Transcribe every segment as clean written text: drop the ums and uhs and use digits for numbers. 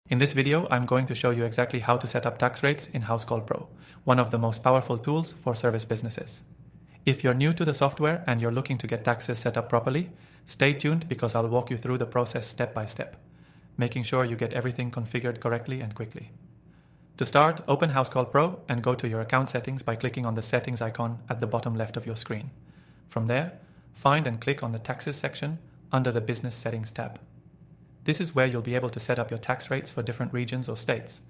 In this video, I'm going to show you exactly how to set up tax rates in Housecall Pro, one of the most powerful tools for service businesses. If you're new to the software and you're looking to get taxes set up properly, stay tuned because I'll walk you through the process step by step, making sure you get everything configured correctly and quickly. To start, open Housecall Pro and go to your account settings by clicking on the settings icon at the bottom left of your screen. From there, find and click on the Taxes section under the Business Settings tab. This is where you'll be able to set up your tax rates for different regions or states.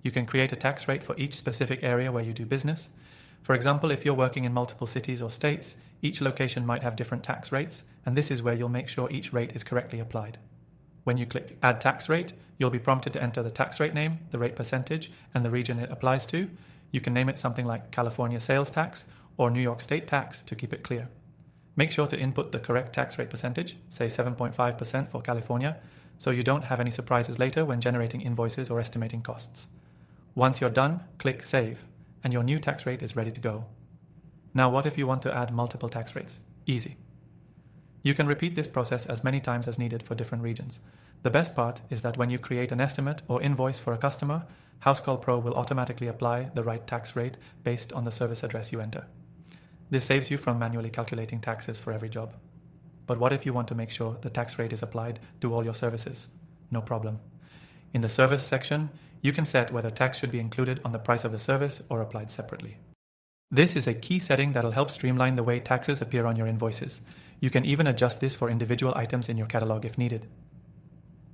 You can create a tax rate for each specific area where you do business. For example, if you're working in multiple cities or states, each location might have different tax rates, and this is where you'll make sure each rate is correctly applied. When you click Add Tax Rate, you'll be prompted to enter the tax rate name, the rate percentage, and the region it applies to. You can name it something like California Sales Tax or New York State Tax to keep it clear. Make sure to input the correct tax rate percentage, say 7.5% for California, so you don't have any surprises later when generating invoices or estimating costs. Once you're done, click Save, and your new tax rate is ready to go. Now what if you want to add multiple tax rates? Easy. You can repeat this process as many times as needed for different regions. The best part is that when you create an estimate or invoice for a customer, Housecall Pro will automatically apply the right tax rate based on the service address you enter. This saves you from manually calculating taxes for every job. But what if you want to make sure the tax rate is applied to all your services? No problem. In the Service section, you can set whether tax should be included on the price of the service or applied separately. This is a key setting that'll help streamline the way taxes appear on your invoices. You can even adjust this for individual items in your catalog if needed.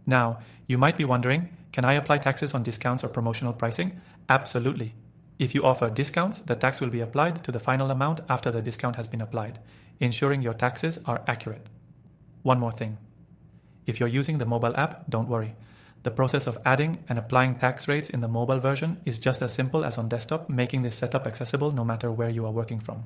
Now, you might be wondering, can I apply taxes on discounts or promotional pricing? Absolutely. If you offer discounts, the tax will be applied to the final amount after the discount has been applied, ensuring your taxes are accurate. One more thing. If you're using the mobile app, don't worry. The process of adding and applying tax rates in the mobile version is just as simple as on desktop, making this setup accessible no matter where you are working from.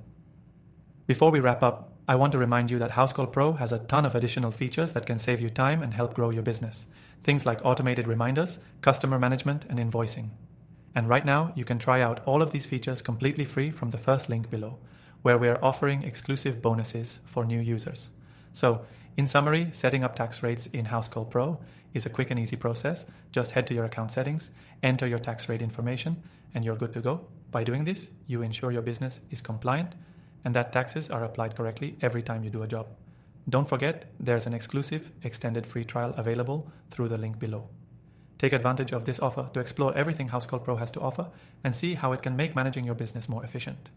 Before we wrap up, I want to remind you that Housecall Pro has a ton of additional features that can save you time and help grow your business. Things like automated reminders, customer management, and invoicing. And right now, you can try out all of these features completely free from the first link below, where we are offering exclusive bonuses for new users. So, in summary, setting up tax rates in Housecall Pro is a quick and easy process. Just head to your account settings, enter your tax rate information, and you're good to go. By doing this, you ensure your business is compliant and that taxes are applied correctly every time you do a job. Don't forget, there's an exclusive extended free trial available through the link below. Take advantage of this offer to explore everything Housecall Pro has to offer and see how it can make managing your business more efficient.